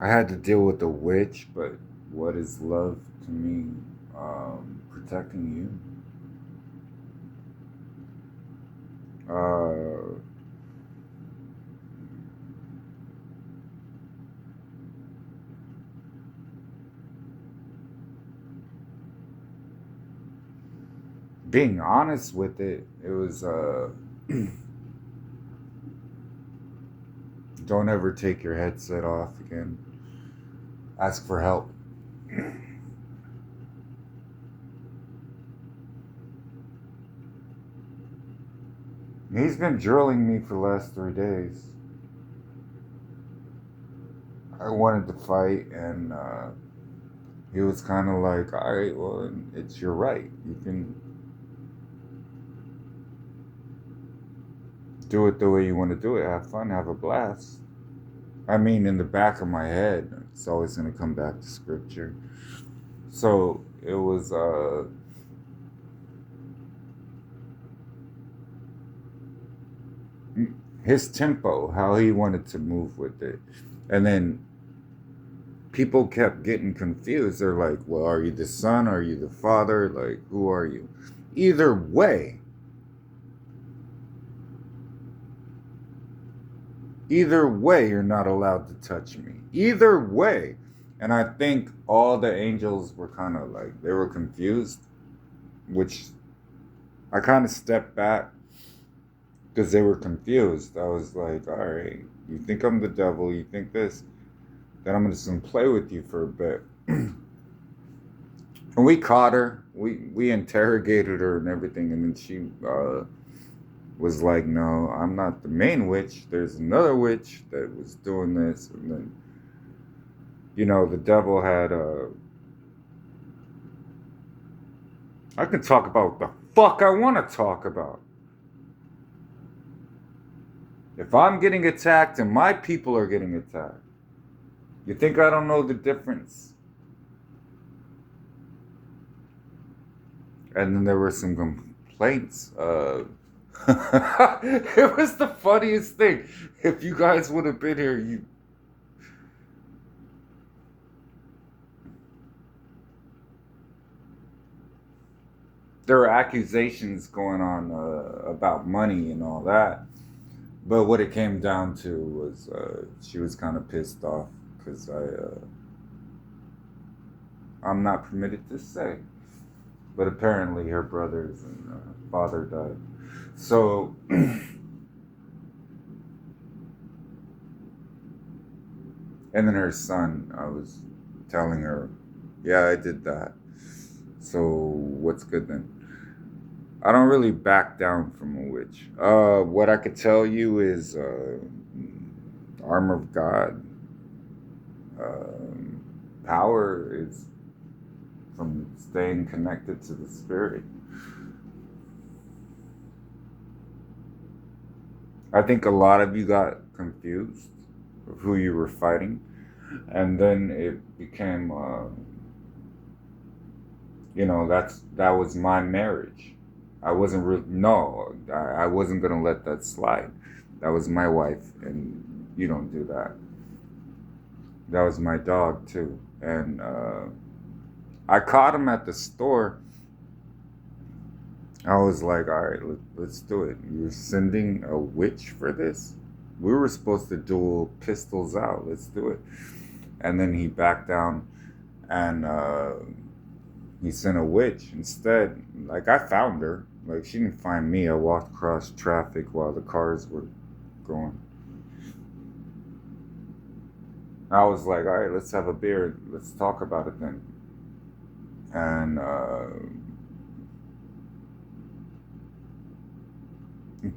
I had to deal with a witch, but what is love to me? Protecting you. Uh, Being honest with it, it was don't ever take your headset off again. Ask for help. He's been drilling me for the last 3 days. I wanted to fight, and he was kind of like, "All right, well, it's your right. You can do it the way you want to do it. Have fun, have a blast." I mean, in the back of my head, it's always going to come back to scripture. So it was his tempo, how he wanted to move with it. And then people kept getting confused. They're like, well, are you the son? Are you the father? Like, who are you? Either way, either way, you're not allowed to touch me. Either way. And I think all the angels were kind of like, they were confused, which I kind of stepped back because they were confused. I was like, all right, you think I'm the devil, you think this, then I'm just gonna play with you for a bit. And we caught her, we interrogated her and everything, and then she was like, no, I'm not the main witch. There's another witch that was doing this, and then the devil had I can talk about what the fuck I want to talk about. If I'm getting attacked and my people are getting attacked, you think I don't know the difference? And then there were some complaints. It was the funniest thing. If you guys would have been here, there were accusations going on about money and all that. But what it came down to was she was kind of pissed off because I'm not permitted to say, but apparently her brothers and father died. So, and then her son, I was telling her, yeah, I did that. So what's good then? I don't really back down from a witch. What I could tell you is armor of God. Um, Power is from staying connected to the spirit. I think a lot of you got confused of who you were fighting, and then it became, that was my marriage. I wasn't really no, I wasn't gonna let that slide. That was my wife, and you don't do that. That was my dog too, and I caught him at the store. I was like, all right, let's do it. You're sending a witch for this? We were supposed to duel pistols out. Let's do it. And then he backed down and he sent a witch instead. Like, I found her. Like, she didn't find me. I walked across traffic while the cars were going. I was like, all right, let's have a beer. Let's talk about it then. And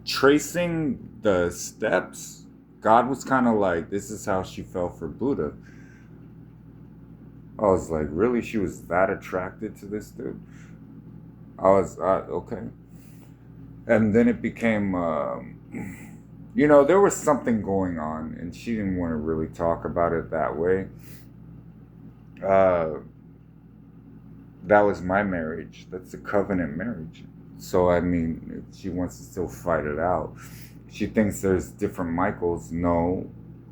tracing the steps, God was kind of like, this is how she fell for Buddha. I was like, really? She was that attracted to this dude? I was, okay. And then it became, there was something going on, and she didn't want to really talk about it that way. Uh, that was my marriage. That's a covenant marriage. So, I mean, if she wants to still fight it out, she thinks there's different Michaels. No,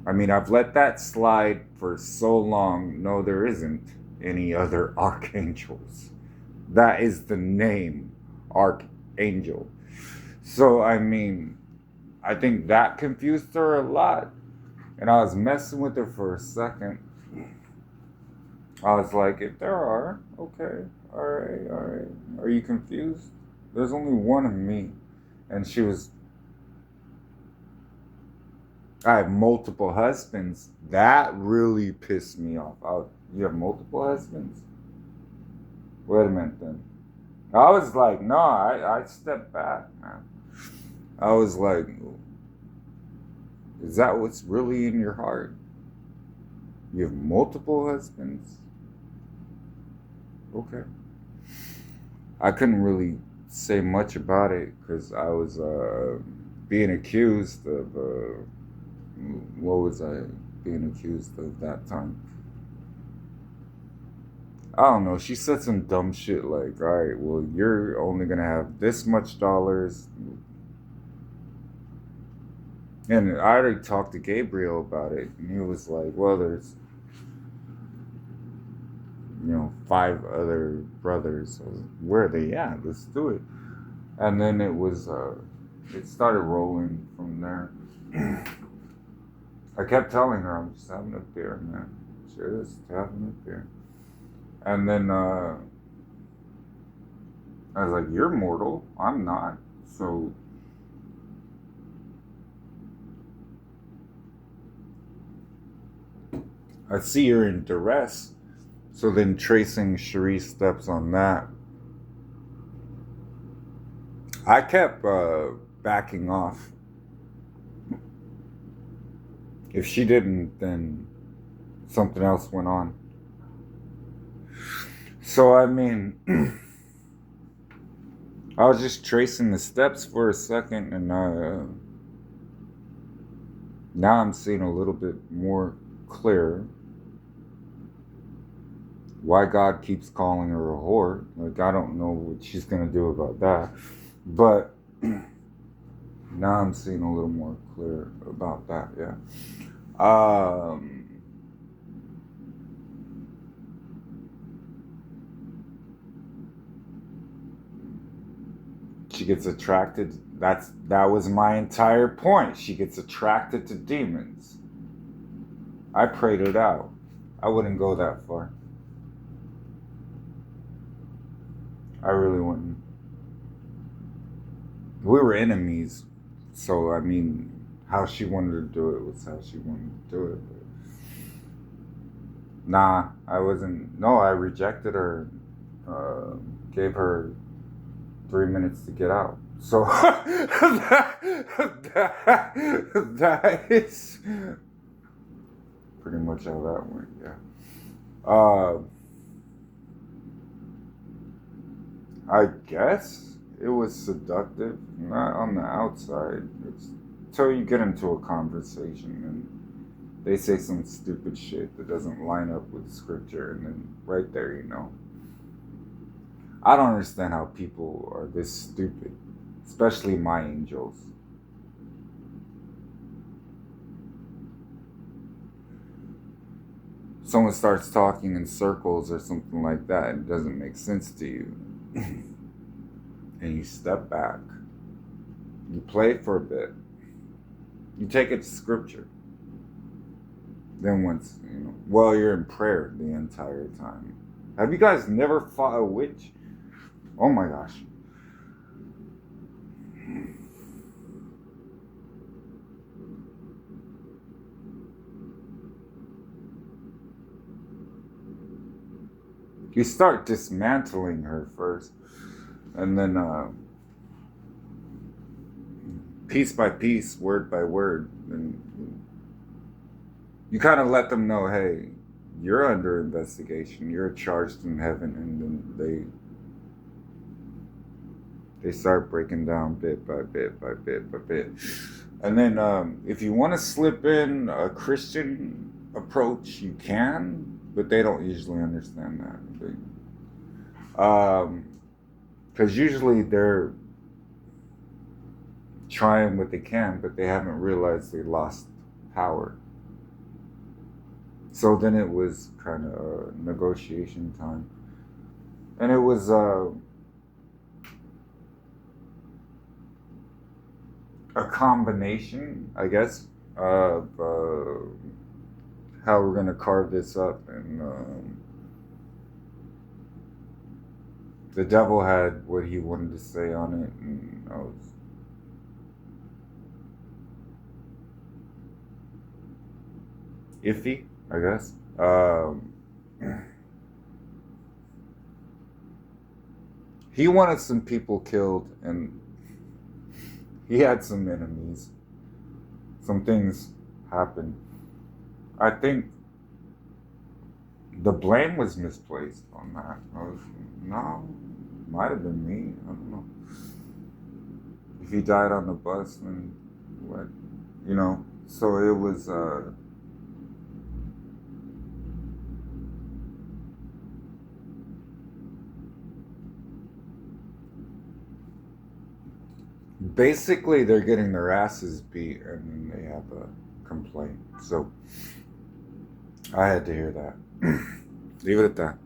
I mean, I've let that slide for so long. No, there isn't any other archangels. That is the name, Archangel. So, I mean, I think that confused her a lot. And I was messing with her for a second. I was like, if there are, okay, all right, all right. Are you confused? There's only one of me. And she was, I have multiple husbands. That really pissed me off. You have multiple husbands? Wait a minute then. I was like, no, I stepped back, man. I was like, is that what's really in your heart? You have multiple husbands? Okay. I couldn't really say much about it because I was being accused of, what was I being accused of that time? I don't know. She said some dumb shit like, all right, well, you're only going to have this much dollars. And I already talked to Gabriel about it. And he was like, well, there's, 5 other brothers. So where are they at? Let's do it. And then it started rolling from there. I kept telling her, I'm just having a beer, man. Just having a beer. And then I was like, you're mortal. I'm not. So I see you're in duress. So then tracing Cherie steps on that. I kept backing off. If she didn't, then something else went on. So, I mean, I was just tracing the steps for a second, and now I'm seeing a little bit more clear why God keeps calling her a whore. Like, I don't know what she's going to do about that. But now I'm seeing a little more clear about that, yeah. She gets attracted. That was my entire point. She gets attracted to demons. I prayed it out. I wouldn't go that far. I really wouldn't. We were enemies, so I mean, how she wanted to do it was how she wanted to do it. But nah, I wasn't. No, I rejected her. Gave her 3 minutes to get out. So that is pretty much how that went. Yeah. I guess it was seductive, not on the outside. It's till you get into a conversation and they say some stupid shit that doesn't line up with scripture, and then right there, I don't understand how people are this stupid, especially my angels. Someone starts talking in circles or something like that, and it doesn't make sense to you. And you step back. You play it for a bit. You take it to scripture. Then once, you're in prayer the entire time. Have you guys never fought a witch? Oh my gosh. You start dismantling her first, and then piece by piece, word by word, and you kind of let them know, hey, you're under investigation, you're charged in heaven, and then they start breaking down bit by bit by bit by bit. And then if you want to slip in a Christian approach, you can, but they don't usually understand that. Because usually they're trying what they can, but they haven't realized they lost power. So then it was kind of negotiation time. And it was a combination, I guess, of how we're going to carve this up. And the devil had what he wanted to say on it. And I was iffy, I guess. He wanted some people killed, and he had some enemies. Some things happened. I think the blame was misplaced on that. No, might have been me. I don't know. If he died on the bus, then what? You know. So it was. Basically, they're getting their asses beat, and they have a complaint. So I had to hear that. Leave it at that.